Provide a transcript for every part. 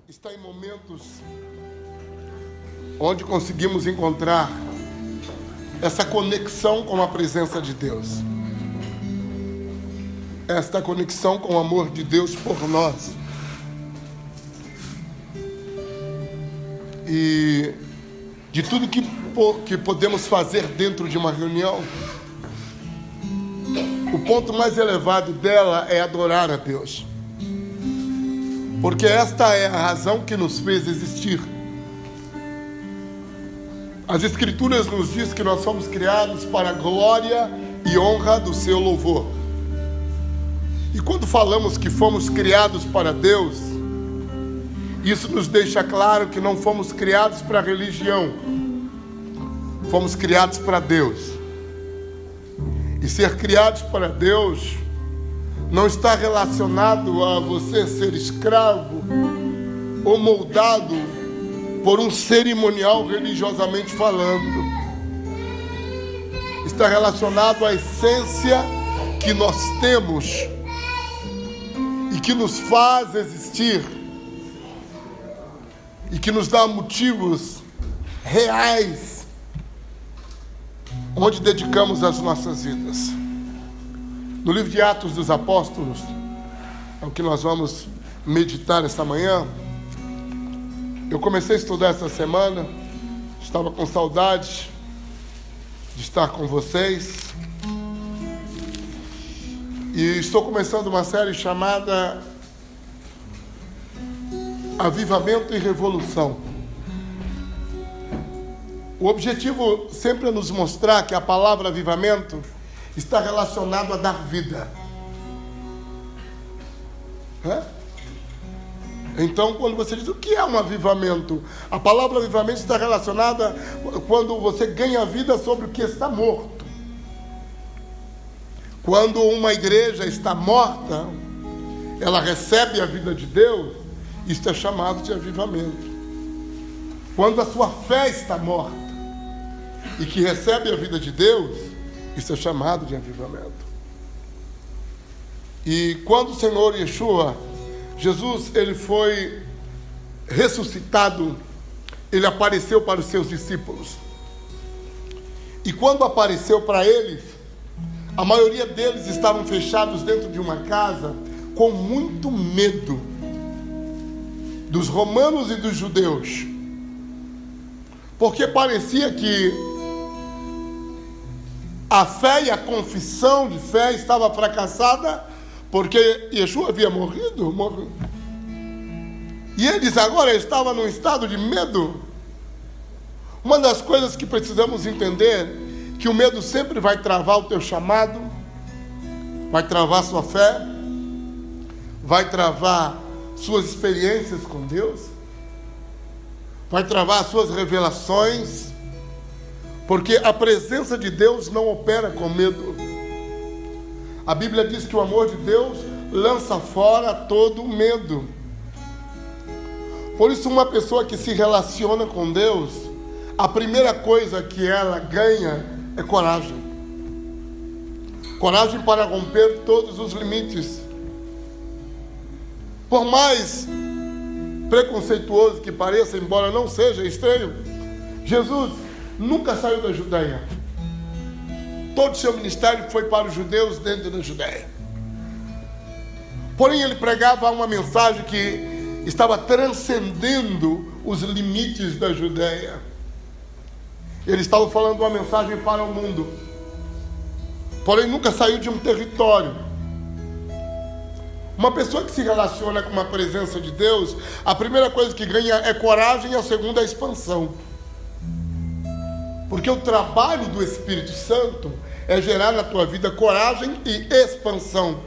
está em momentos onde conseguimos encontrar essa conexão com a presença de Deus, esta conexão com o amor de Deus por nós. E de tudo que podemos fazer dentro de uma reunião, o ponto mais elevado dela é adorar a Deus. Porque esta é a razão que nos fez existir. As Escrituras nos dizem que nós fomos criados para a glória e honra do seu louvor. E quando falamos que fomos criados para Deus, isso nos deixa claro que não fomos criados para a religião. Fomos criados para Deus. E ser criados para Deus não está relacionado a você ser escravo ou moldado por um cerimonial religiosamente falando. Está relacionado à essência que nós temos e que nos faz existir e que nos dá motivos reais onde dedicamos as nossas vidas. No livro de Atos dos Apóstolos, é o que nós vamos meditar esta manhã. Eu comecei a estudar essa semana, estava com saudade de estar com vocês. E estou começando uma série chamada Avivamento e Revolução. O objetivo sempre é nos mostrar que a palavra avivamento está relacionado a dar vida. Então, quando você diz o que é um avivamento, a palavra avivamento está relacionada quando você ganha vida sobre o que está morto. Quando uma igreja está morta, ela recebe a vida de Deus, isso é chamado de avivamento. Quando a sua fé está morta e que recebe a vida de Deus, isso é chamado de avivamento. E quando o Senhor Yeshua, Jesus, ele foi ressuscitado, ele apareceu para os seus discípulos. E quando apareceu para eles, a maioria deles estavam fechados dentro de uma casa com muito medo dos romanos e dos judeus. Porque parecia que a fé e a confissão de fé estava fracassada, porque Yeshua havia morrido. E eles agora estavam num estado de medo. Uma das coisas que precisamos entender, que o medo sempre vai travar o teu chamado, vai travar sua fé, vai travar suas experiências com Deus, vai travar suas revelações, porque a presença de Deus não opera com medo. A Bíblia diz que o amor de Deus lança fora todo medo. Por isso, uma pessoa que se relaciona com Deus, a primeira coisa que ela ganha é coragem. Coragem para romper todos os limites. Por mais preconceituoso que pareça, embora não seja estranho, Jesus nunca saiu da Judeia. Todo o seu ministério foi para os judeus dentro da Judeia. Porém, ele pregava uma mensagem que estava transcendendo os limites da Judeia. Ele estava falando uma mensagem para o mundo. Porém, nunca saiu de um território. Uma pessoa que se relaciona com a presença de Deus, a primeira coisa que ganha é coragem e a segunda é expansão. Porque o trabalho do Espírito Santo é gerar na tua vida coragem e expansão.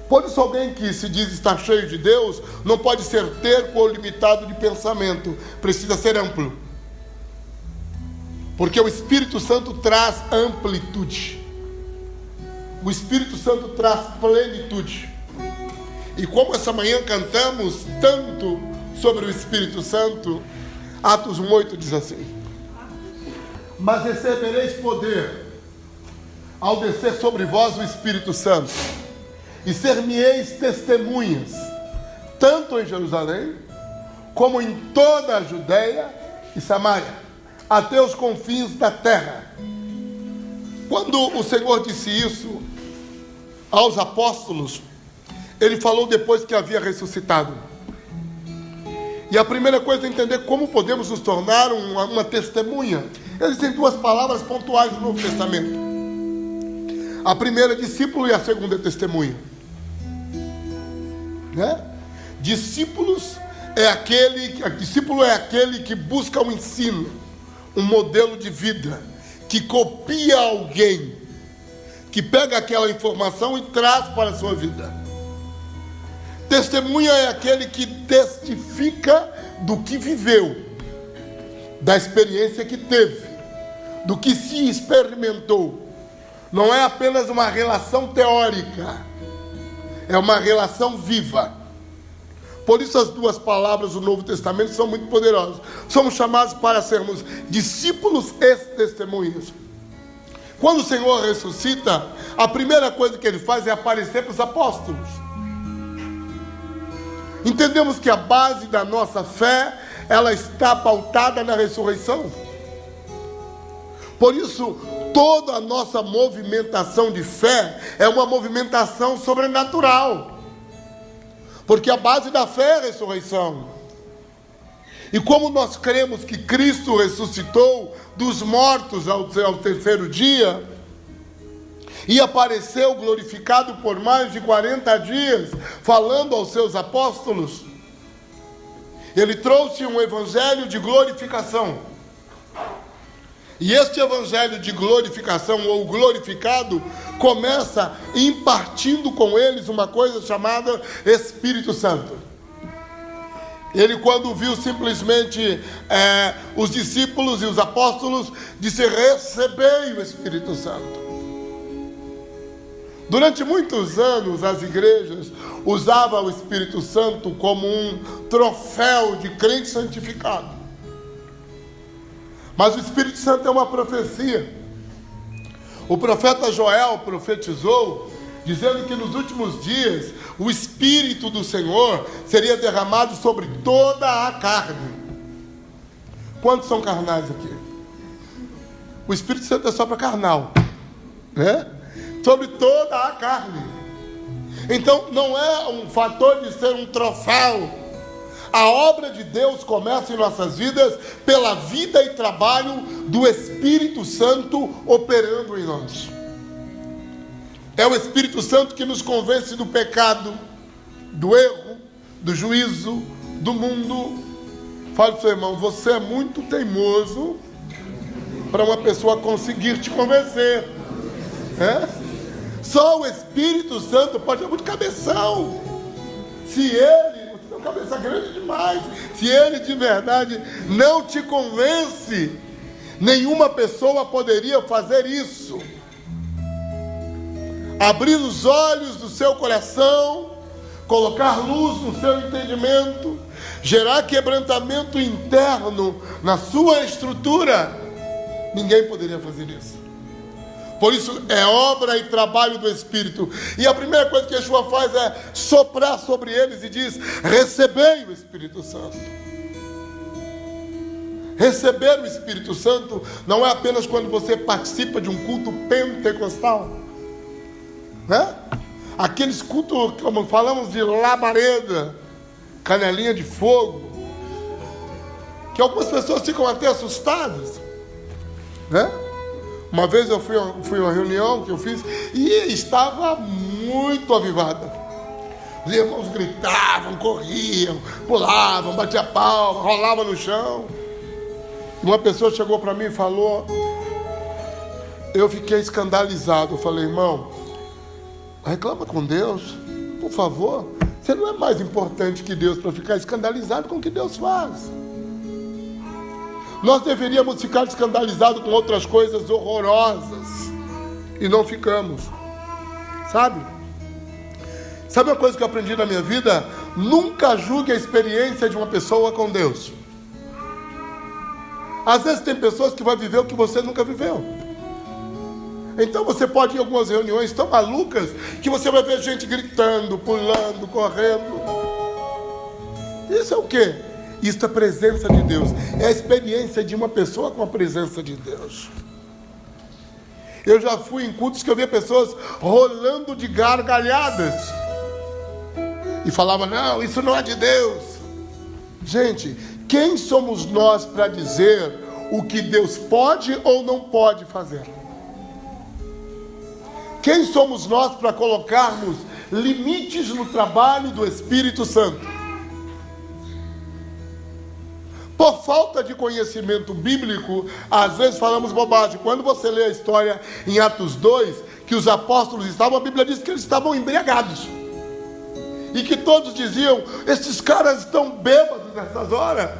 Por isso, alguém que se diz estar cheio de Deus não pode ser terco ou limitado de pensamento, precisa ser amplo. Porque o Espírito Santo traz amplitude. O Espírito Santo traz plenitude. E como essa manhã cantamos tanto sobre o Espírito Santo, Atos 1:8 diz assim: mas recebereis poder ao descer sobre vós o Espírito Santo, e ser-me-eis testemunhas, tanto em Jerusalém, como em toda a Judéia e Samaria, até os confins da terra. Quando o Senhor disse isso aos apóstolos, ele falou depois que havia ressuscitado. E a primeira coisa é entender como podemos nos tornar uma testemunha. Existem duas palavras pontuais no Novo Testamento. A primeira é discípulo e a segunda é testemunha. Né? Discípulo é aquele que busca um ensino, um modelo de vida, que copia alguém, que pega aquela informação e traz para a sua vida. Testemunha é aquele que testifica do que viveu, da experiência que teve, do que se experimentou. Não é apenas uma relação teórica, é uma relação viva. Por isso as duas palavras do Novo Testamento são muito poderosas. Somos chamados para sermos discípulos e testemunhas. Quando o Senhor ressuscita, a primeira coisa que Ele faz é aparecer para os apóstolos. Entendemos que a base da nossa fé, ela está pautada na ressurreição. Por isso, toda a nossa movimentação de fé é uma movimentação sobrenatural. Porque a base da fé é a ressurreição. E como nós cremos que Cristo ressuscitou dos mortos ao terceiro dia, e apareceu glorificado por mais de 40 dias, falando aos seus apóstolos, Ele trouxe um evangelho de glorificação. E este evangelho de glorificação, ou glorificado, começa impartindo com eles uma coisa chamada Espírito Santo. Ele, quando viu simplesmente os discípulos e os apóstolos, disse: recebei o Espírito Santo. Durante muitos anos, as igrejas usavam o Espírito Santo como um troféu de crente santificado. Mas o Espírito Santo é uma profecia. O profeta Joel profetizou, dizendo que nos últimos dias o Espírito do Senhor seria derramado sobre toda a carne. Quantos são carnais aqui? O Espírito Santo é só para carnal, né? Sobre toda a carne. Então não é um fator de ser um troféu. A obra de Deus começa em nossas vidas pela vida e trabalho do Espírito Santo operando em nós. É o Espírito Santo que nos convence do pecado, do erro, do juízo, do mundo. Fale para o seu irmão: você é muito teimoso para uma pessoa conseguir te convencer. Só o Espírito Santo pode ser muito cabeção. Se ele, você tem uma cabeça grande demais, se ele de verdade não te convence, nenhuma pessoa poderia fazer isso. Abrir os olhos do seu coração, colocar luz no seu entendimento, gerar quebrantamento interno na sua estrutura. Ninguém poderia fazer isso. Por isso é obra e trabalho do Espírito. E a primeira coisa que Yeshua faz é soprar sobre eles e diz: recebei o Espírito Santo. Receber o Espírito Santo não é apenas quando você participa de um culto pentecostal, né? Aqueles cultos, como falamos, de labareda, canelinha de fogo, que algumas pessoas ficam até assustadas, né? Uma vez eu fui a uma reunião que eu fiz e estava muito avivada. Os irmãos gritavam, corriam, pulavam, batiam palma, rolavam no chão. Uma pessoa chegou para mim e falou, eu fiquei escandalizado. Eu falei: irmão, reclama com Deus, por favor. Você não é mais importante que Deus para ficar escandalizado com o que Deus faz. Nós deveríamos ficar escandalizados com outras coisas horrorosas e não ficamos. Sabe uma coisa que eu aprendi na minha vida? Nunca julgue a experiência de uma pessoa com Deus. Às vezes tem pessoas que vão viver o que você nunca viveu. Então você pode ir em algumas reuniões tão malucas que você vai ver gente gritando, pulando, correndo. Isso é o quê? Isso é a presença de Deus. É a experiência de uma pessoa com a presença de Deus. Eu já fui em cultos que eu via pessoas rolando de gargalhadas. E falava, não, isso não é de Deus. Gente, quem somos nós para dizer o que Deus pode ou não pode fazer? Quem somos nós para colocarmos limites no trabalho do Espírito Santo? Por falta de conhecimento bíblico, às vezes falamos bobagem. Quando você lê a história em Atos 2, que os apóstolos estavam, a Bíblia diz que eles estavam embriagados. E que todos diziam, esses caras estão bêbados nessas horas.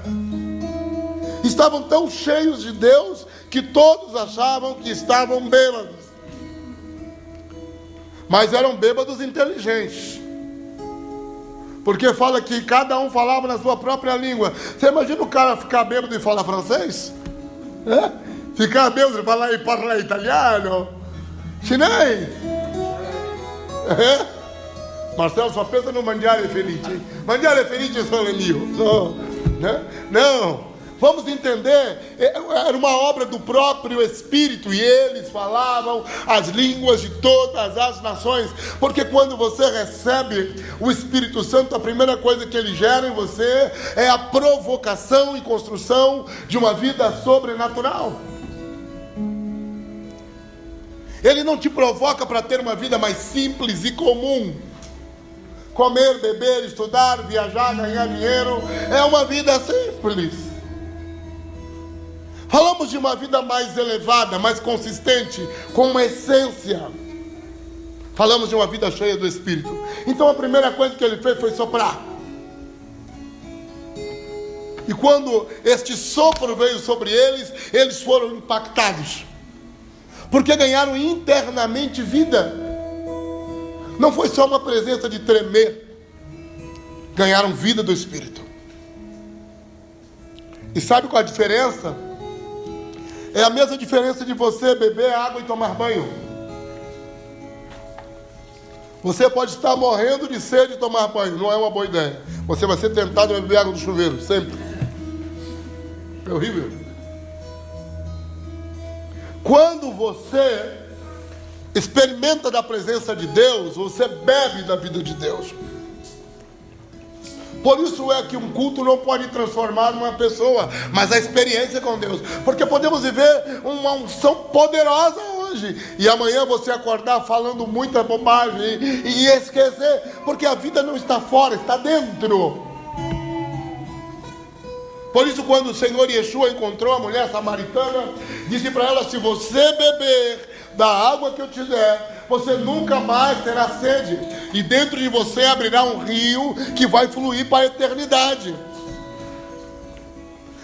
Estavam tão cheios de Deus, que todos achavam que estavam bêbados. Mas eram bêbados inteligentes. Porque fala que cada um falava na sua própria língua. Você imagina o cara ficar bêbado e falar francês? É? Ficar bêbado e falar e parlar italiano? Chinês? É? Marcelo só pensa no mangiare felice. Mangiare felice solo mio. Não, né? Não. Vamos entender, era uma obra do próprio Espírito, e eles falavam as línguas de todas as nações, porque quando você recebe o Espírito Santo, a primeira coisa que ele gera em você é a provocação e construção de uma vida sobrenatural. Ele não te provoca para ter uma vida mais simples e comum. Comer, beber, estudar, viajar, ganhar dinheiro, é uma vida simples. Falamos de uma vida mais elevada, mais consistente, com uma essência. Falamos de uma vida cheia do Espírito. Então a primeira coisa que ele fez foi soprar. E quando este sopro veio sobre eles, eles foram impactados. Porque ganharam internamente vida. Não foi só uma presença de tremer. Ganharam vida do Espírito. E sabe qual a diferença? É a mesma diferença de você beber água e tomar banho. Você pode estar morrendo de sede e tomar banho. Não é uma boa ideia. Você vai ser tentado a beber água do chuveiro, sempre. É horrível. Quando você experimenta da presença de Deus, você bebe da vida de Deus. Por isso é que um culto não pode transformar uma pessoa, mas a experiência com Deus. Porque podemos viver uma unção poderosa hoje, e amanhã você acordar falando muita bobagem e esquecer, porque a vida não está fora, está dentro. Por isso, quando o Senhor Yeshua encontrou a mulher samaritana, disse para ela, se você beber da água que eu te der, você nunca mais terá sede, e dentro de você abrirá um rio que vai fluir para a eternidade.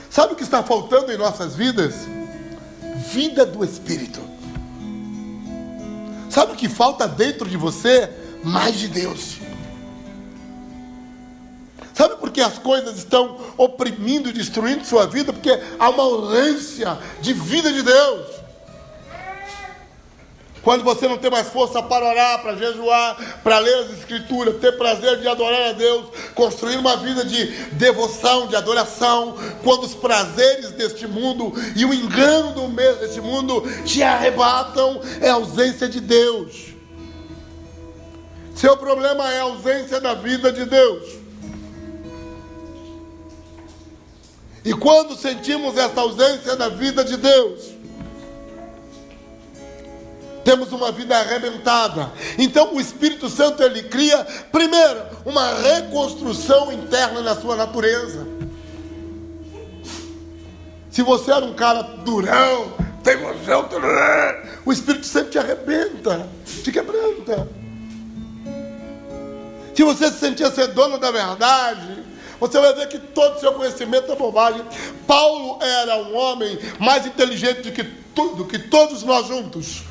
Sabe o que está faltando em nossas vidas? Vida do Espírito. Sabe o que falta dentro de você? Mais de Deus. Sabe por que as coisas estão oprimindo e destruindo sua vida? Porque há uma ausência de vida de Deus. Quando você não tem mais força para orar, para jejuar, para ler as Escrituras, ter prazer de adorar a Deus, construir uma vida de devoção, de adoração, quando os prazeres deste mundo e o engano deste mundo te arrebatam, é a ausência de Deus. Seu problema é a ausência da vida de Deus. E quando sentimos essa ausência da vida de Deus, temos uma vida arrebentada. Então o Espírito Santo, ele cria, primeiro, uma reconstrução interna na sua natureza. Se você era um cara durão, teimosão, o Espírito Santo te arrebenta, te quebranta. Se você se sentia ser dono da verdade, você vai ver que todo o seu conhecimento é bobagem. Paulo era um homem mais inteligente do que todos nós juntos.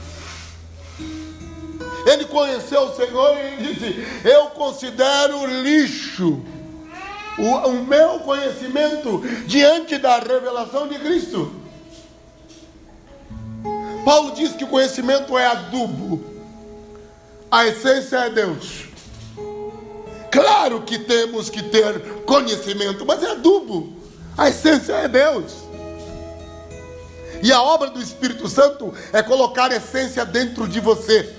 Ele conheceu o Senhor e ele disse, eu considero lixo o meu conhecimento diante da revelação de Cristo. Paulo diz que o conhecimento é adubo, a essência é Deus. Claro que temos que ter conhecimento, mas é adubo. A essência é Deus. E a obra do Espírito Santo é colocar a essência dentro de você.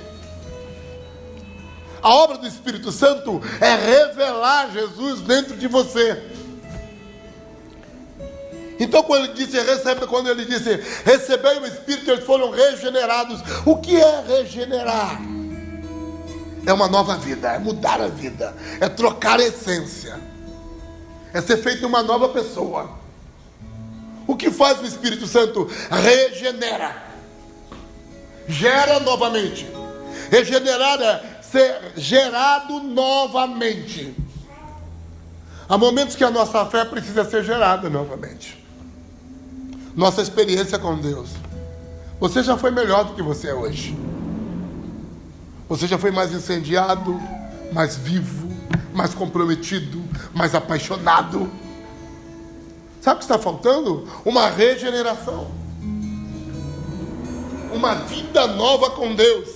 A obra do Espírito Santo é revelar Jesus dentro de você. Então quando ele disse, recebei o Espírito, eles foram regenerados. O que é regenerar? É uma nova vida, é mudar a vida, é trocar a essência, é ser feito uma nova pessoa. O que faz o Espírito Santo? Regenera, gera novamente. Regenerar é ser gerado novamente. Há momentos que a nossa fé precisa ser gerada novamente. Nossa experiência com Deus. Você já foi melhor do que você é hoje. Você já foi mais incendiado, mais vivo, mais comprometido, mais apaixonado. Sabe o que está faltando? Uma regeneração. Uma vida nova com Deus.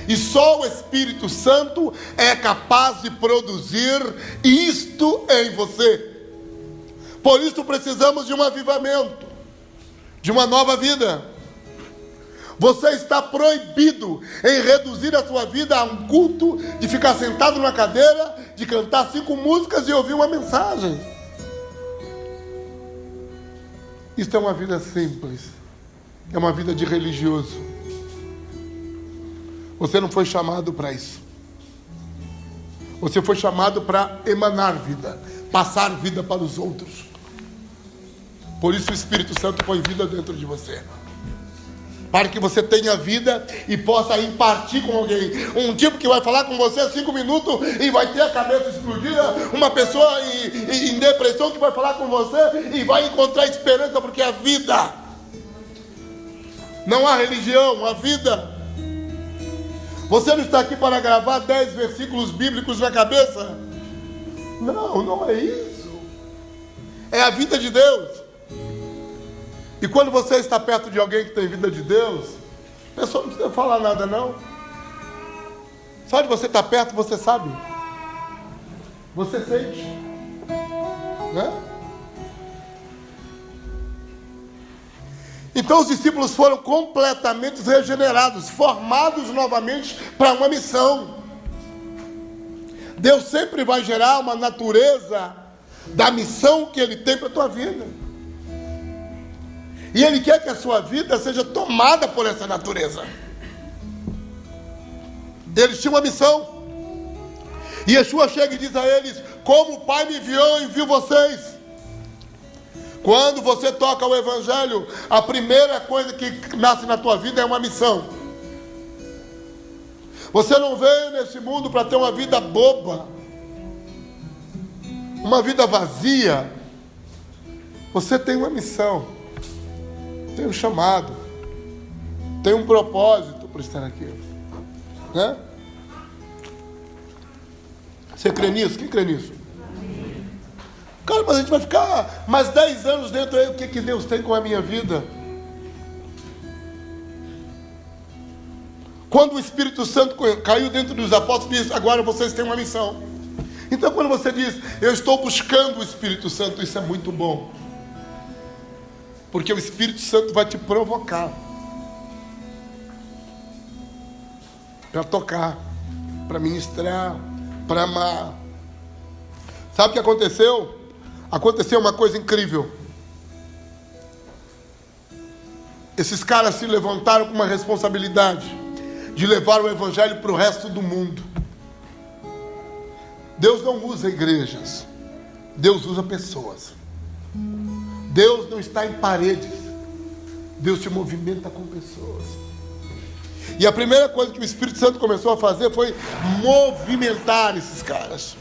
E só o Espírito Santo é capaz de produzir isto em você. Por isso precisamos de um avivamento, de uma nova vida. Você está proibido em reduzir a sua vida a um culto, de ficar sentado numa cadeira, de cantar 5 músicas e ouvir uma mensagem. Isso é uma vida simples, é uma vida de religioso. Você não foi chamado para isso. Você foi chamado para emanar vida, passar vida para os outros. Por isso o Espírito Santo põe vida dentro de você, para que você tenha vida e possa impartir com alguém. Um tipo que vai falar com você 5 minutos e vai ter a cabeça explodida. Uma pessoa em depressão que vai falar com você e vai encontrar esperança, porque é a vida. Não há religião, há vida. Você não está aqui para gravar 10 versículos bíblicos na cabeça? Não, não é isso. É a vida de Deus. E quando você está perto de alguém que tem vida de Deus, a pessoa não precisa falar nada, não. Só de você estar perto, você sabe. Você sente. Né? Então os discípulos foram completamente regenerados, formados novamente para uma missão. Deus sempre vai gerar uma natureza da missão que Ele tem para a tua vida. E Ele quer que a sua vida seja tomada por essa natureza. Eles tinham uma missão. E Yeshua chega e diz a eles: como o Pai me enviou, eu envio vocês. Quando você toca o Evangelho, a primeira coisa que nasce na tua vida é uma missão. Você não veio nesse mundo para ter uma vida boba, uma vida vazia. Você tem uma missão, tem um chamado, tem um propósito para estar aqui, né? Você crê nisso? Quem crê nisso? Cara, mas a gente vai ficar mais 10 anos dentro aí. O que Deus tem com a minha vida? Quando o Espírito Santo caiu dentro dos apóstolos, disse: agora vocês têm uma missão. Então quando você diz: eu estou buscando o Espírito Santo, isso é muito bom. Porque o Espírito Santo vai te provocar para tocar, para ministrar, para amar. Sabe o que aconteceu? Aconteceu uma coisa incrível. Esses caras se levantaram com uma responsabilidade de levar o Evangelho para o resto do mundo. Deus não usa igrejas, Deus usa pessoas. Deus não está em paredes, Deus se movimenta com pessoas. E a primeira coisa que o Espírito Santo começou a fazer foi movimentar esses caras.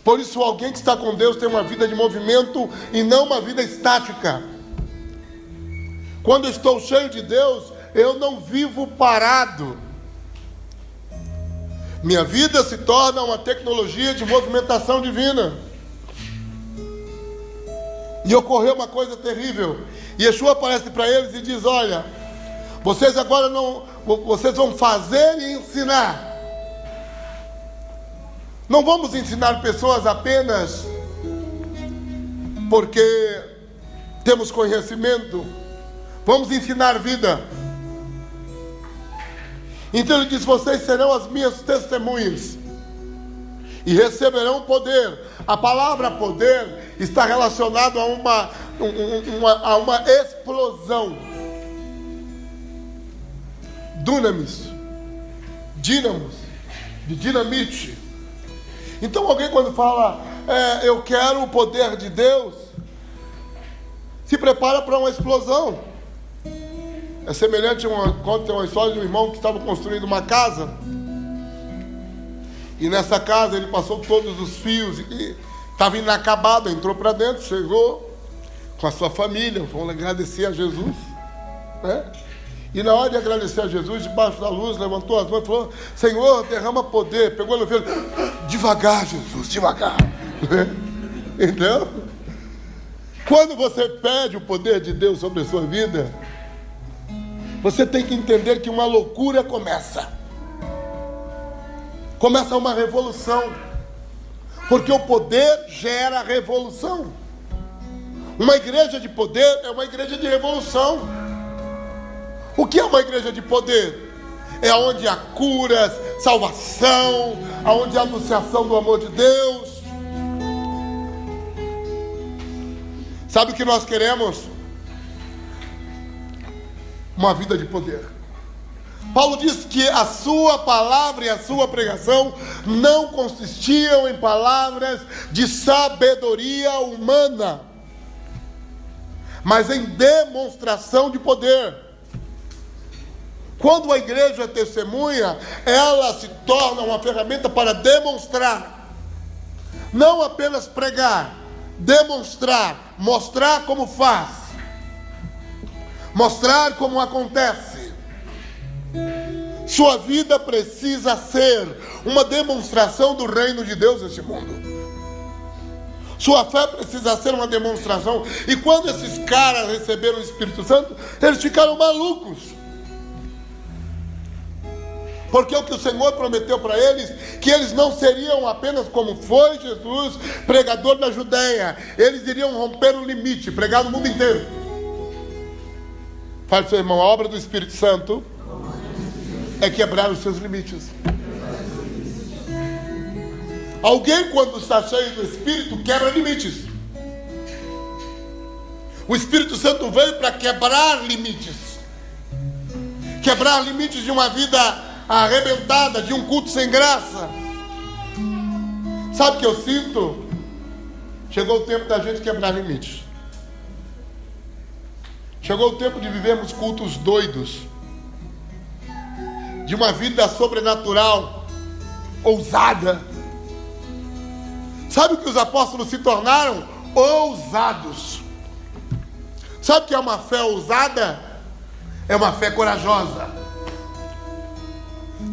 Por isso, alguém que está com Deus tem uma vida de movimento e não uma vida estática. Quando eu estou cheio de Deus, eu não vivo parado. Minha vida se torna uma tecnologia de movimentação divina. E ocorreu uma coisa terrível. Yeshua aparece para eles e diz: olha, vocês agora não, vocês vão fazer e ensinar. Não vamos ensinar pessoas apenas porque temos conhecimento. Vamos ensinar vida. Então ele diz: vocês serão as minhas testemunhas e receberão poder. A palavra poder está relacionada a uma explosão. Dunamis, dínamos, de dinamite. Então alguém quando fala, eu quero o poder de Deus, se prepara para uma explosão. É semelhante conta uma história de um irmão que estava construindo uma casa. E nessa casa ele passou todos os fios e estava inacabado, entrou para dentro, chegou com a sua família, vamos agradecer a Jesus, né? E na hora de agradecer a Jesus, debaixo da luz, levantou as mãos e falou: Senhor, derrama poder. Pegou no filho: devagar, Jesus, devagar. Então, quando você pede o poder de Deus sobre a sua vida, você tem que entender que uma loucura começa. Começa uma revolução. Porque o poder gera revolução. Uma igreja de poder é uma igreja de revolução. O que é uma igreja de poder? É onde há curas, salvação, onde há anunciação do amor de Deus. Sabe o que nós queremos? Uma vida de poder. Paulo diz que a sua palavra e a sua pregação não consistiam em palavras de sabedoria humana, mas em demonstração de poder. Quando a igreja testemunha, ela se torna uma ferramenta para demonstrar. Não apenas pregar, demonstrar, mostrar como faz, mostrar como acontece. Sua vida precisa ser uma demonstração do reino de Deus neste mundo. Sua fé precisa ser uma demonstração. E quando esses caras receberam o Espírito Santo, eles ficaram malucos. Porque o que o Senhor prometeu para eles, que eles não seriam apenas como foi Jesus, pregador da Judéia. Eles iriam romper o limite, pregar no mundo inteiro. Fale, seu irmão, a obra do Espírito Santo é quebrar os seus limites. Alguém, quando está cheio do Espírito, quebra limites. O Espírito Santo veio para quebrar limites. Quebrar limites de uma vida arrebentada, de um culto sem graça. Sabe o que eu sinto? Chegou o tempo da gente quebrar limites. Chegou o tempo de vivermos cultos doidos, de uma vida sobrenatural, ousada. Sabe o que os apóstolos se tornaram? Ousados. Sabe o que é uma fé ousada? É uma fé corajosa.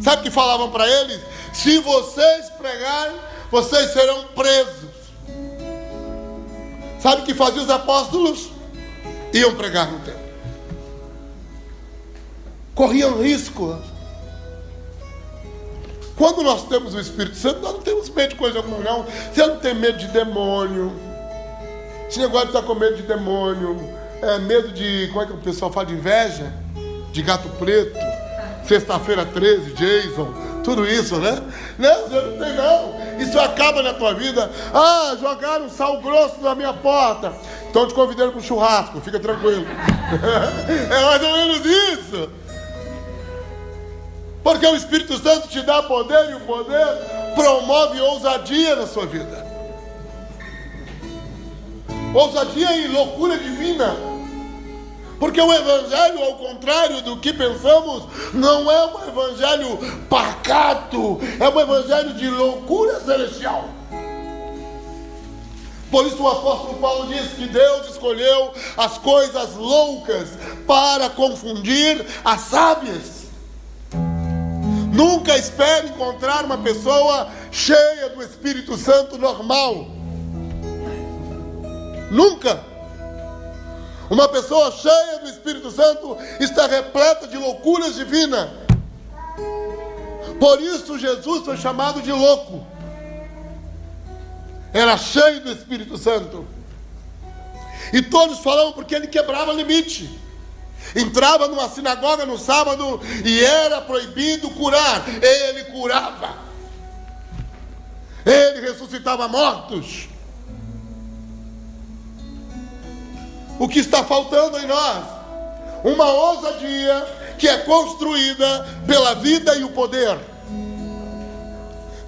Sabe o que falavam para eles? Se vocês pregarem, vocês serão presos. Sabe o que faziam os apóstolos? Iam pregar no templo. Corriam risco. Quando nós temos o Espírito Santo, nós não temos medo de coisa alguma, não. Você não tem medo de demônio. Esse negócio de estar com medo de demônio, medo de, como é que o pessoal fala, de inveja? De gato preto. Sexta-feira 13, Jason, tudo isso, né? Não, você não tem não. Isso acaba na tua vida. Ah, jogaram sal grosso na minha porta. Estão te convidando para um churrasco, fica tranquilo. É mais ou menos isso. Porque o Espírito Santo te dá poder e o poder promove ousadia na sua vida. Ousadia e loucura divina. Porque o evangelho, ao contrário do que pensamos, não é um evangelho pacato, é um evangelho de loucura celestial. Por isso o apóstolo Paulo diz que Deus escolheu as coisas loucas para confundir as sábias. Nunca espere encontrar uma pessoa cheia do Espírito Santo normal. Nunca. Uma pessoa cheia do Espírito Santo está repleta de loucuras divinas. Por isso Jesus foi chamado de louco. era cheio do Espírito Santo. E todos falavam porque ele quebrava limite. Entrava numa sinagoga no sábado e era proibido curar. Ele curava. Ele ressuscitava mortos. O que está faltando em nós? Uma ousadia que é construída pela vida e o poder.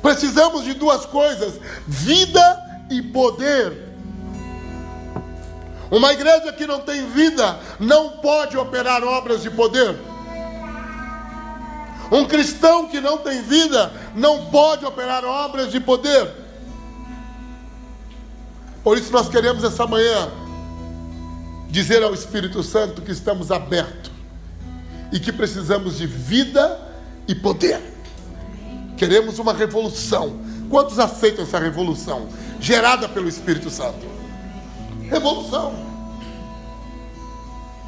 Precisamos de duas coisas: vida e poder. Uma igreja que não tem vida não pode operar obras de poder. Um cristão que não tem vida não pode operar obras de poder. Por isso nós queremos essa manhã dizer ao Espírito Santo que estamos abertos e que precisamos de vida e poder. Queremos uma revolução. Quantos aceitam essa revolução gerada pelo Espírito Santo? Revolução,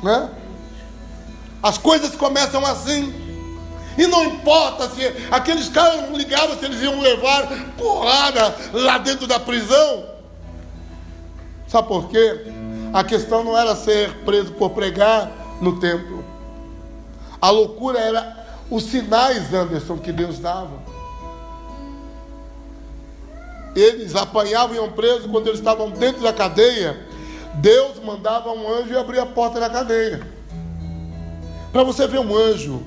né? As coisas começam assim. E não importa se aqueles caras não ligavam se eles iam levar porrada lá dentro da prisão. Sabe por quê? A questão não era ser preso por pregar no templo. A loucura era os sinais, Anderson, que Deus dava. Eles apanhavam e iam presos quando eles estavam dentro da cadeia. Deus mandava um anjo e abria a porta da cadeia. Para você ver um anjo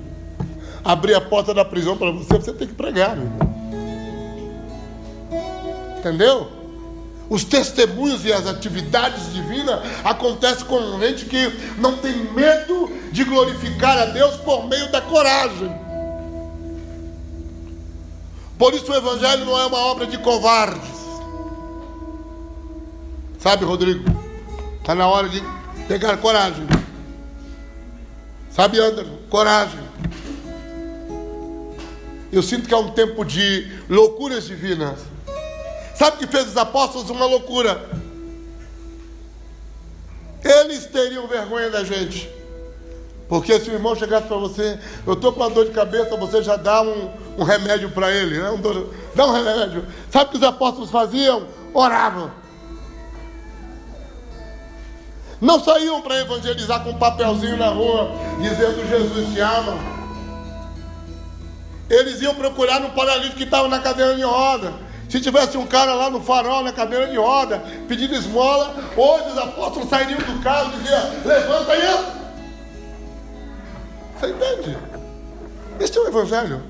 abrir a porta da prisão para você, você tem que pregar, meu irmão. Entendeu? Os testemunhos e as atividades divinas acontecem com gente que não tem medo de glorificar a Deus por meio da coragem. Por isso o Evangelho não é uma obra de covardes. Sabe, Rodrigo? Está na hora de pegar coragem. Sabe, Anderson? Coragem. Eu sinto que é um tempo de loucuras divinas. Sabe o que fez os apóstolos? Uma loucura. Eles teriam vergonha da gente. Porque se o irmão chegasse para você, eu estou com uma dor de cabeça, você já dá um remédio para ele, né? Dá um remédio. Sabe o que os apóstolos faziam? Oravam. Não saíam para evangelizar com um papelzinho na rua, dizendo Jesus te ama. Eles iam procurar um paralítico que estava na cadeira de roda. Se tivesse um cara lá no farol, na cadeira de roda, pedindo esmola, hoje os apóstolos sairiam do carro e diziam: levanta aí. Você entende? Este é o Evangelho.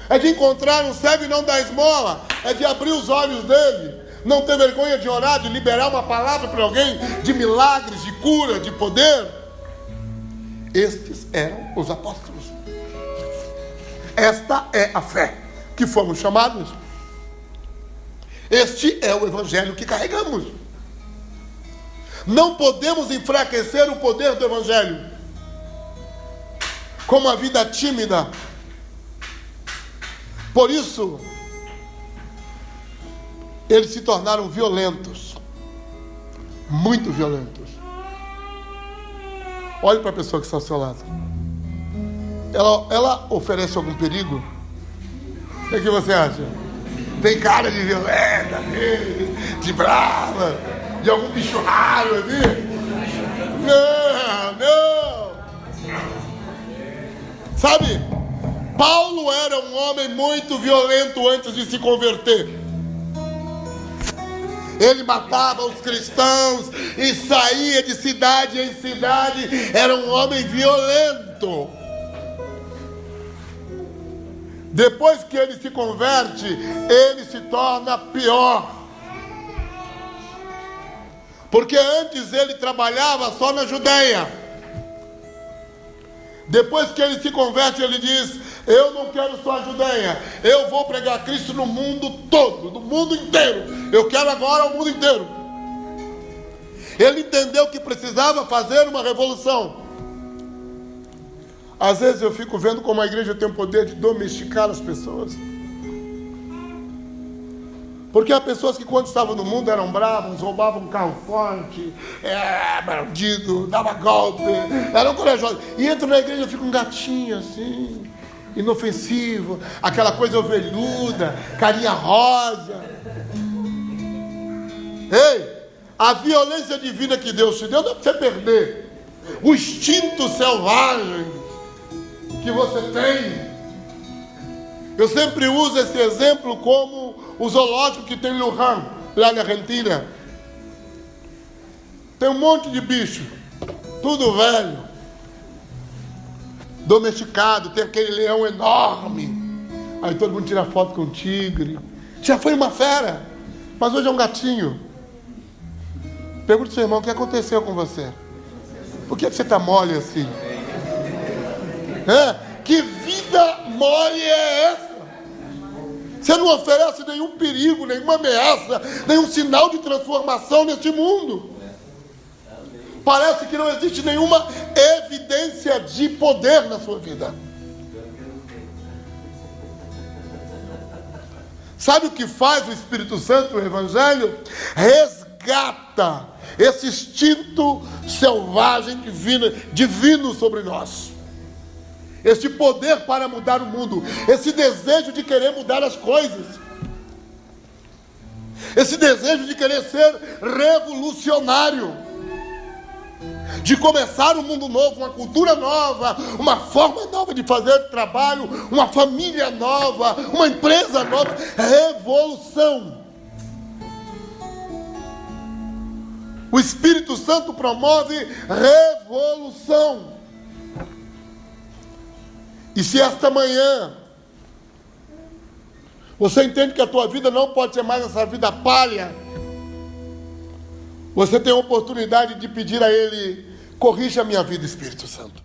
É de encontrar um cego e não dar esmola. É de abrir os olhos dele. Não ter vergonha de orar, de liberar uma palavra para alguém, de milagres, de cura, de poder. Estes eram os apóstolos. Esta é a fé que fomos chamados. Este é o Evangelho que carregamos. Não podemos enfraquecer o poder do Evangelho com uma vida tímida. Por isso, eles se tornaram violentos, muito violentos. Olhe para a pessoa que está ao seu lado. Ela oferece algum perigo? O que você acha? Tem cara de violenta, de brava, de algum bicho raro ali? Não. Sabe, Paulo era um homem muito violento antes de se converter. Ele matava os cristãos e saía de cidade em cidade. Era um homem violento. Depois que ele se converte, ele se torna pior. Porque antes ele trabalhava só na Judeia. Depois que ele se converte, ele diz: eu não quero só a Judeia, eu vou pregar Cristo no mundo todo, no mundo inteiro. Eu quero agora o mundo inteiro. Ele entendeu que precisava fazer uma revolução. Às vezes eu fico vendo como a igreja tem o poder de domesticar as pessoas. Porque há pessoas que quando estavam no mundo eram bravos, roubavam um carro forte, bandido, dava golpe, eram corajosos. E entram na igreja e ficam um gatinho assim, inofensivo, aquela coisa ovelhuda, carinha rosa. Ei, a violência divina que Deus te deu não é para você perder o instinto selvagem que você tem. Eu sempre uso esse exemplo como o zoológico que tem em Luján, lá na Argentina. Tem um monte de bicho, tudo velho, domesticado, tem aquele leão enorme. Aí todo mundo tira foto com o tigre. Já foi uma fera, mas hoje é um gatinho. Pergunta ao seu irmão, o que aconteceu com você? Por que você está mole assim? Que vida mole é essa? Você não oferece nenhum perigo, nenhuma ameaça, nenhum sinal de transformação neste mundo. Parece que não existe nenhuma evidência de poder na sua vida. Sabe o que faz o Espírito Santo, o Evangelho? Resgata esse instinto selvagem divino sobre nós. Esse poder para mudar o mundo. Esse desejo de querer mudar as coisas. Esse desejo de querer ser revolucionário. De começar um mundo novo, uma cultura nova, uma forma nova de fazer trabalho, uma família nova, uma empresa nova. Revolução. O Espírito Santo promove revolução. E se esta manhã você entende que a tua vida não pode ser mais essa vida palha, você tem a oportunidade de pedir a Ele: corrija a minha vida, Espírito Santo.